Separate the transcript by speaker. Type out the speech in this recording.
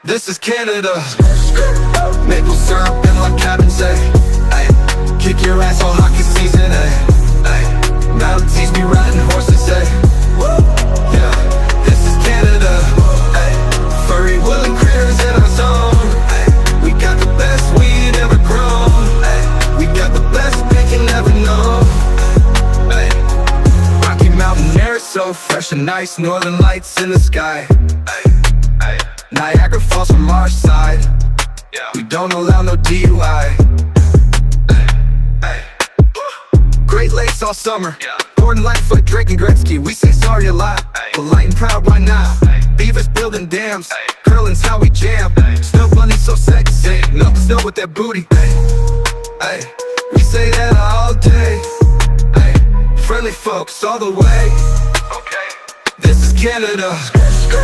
Speaker 1: This is Canada. Maple syrup in my cabin, say, ay. Kick your ass all hockey season, ay. Mountains be riding horses, say, yeah. This is Canada, ay. Furry woolen critters in our zone, ay. We got the best weed ever grown, ay. We got the best bacon ever known, ay. Rocky Mountain air so fresh and nice, northern lights in the sky, ay. Niagara Falls from our side, yeah. We don't allow no DUI. Great Lakes all summer, yeah. Gordon Lightfoot, Drake and Gretzky, we say sorry a lot, polite and proud, why not? Beavers building dams, curling's how we jam. Snow bunny so sexy, melt the snow with that booty. We say that all day. Friendly folks all the way. This is Canada.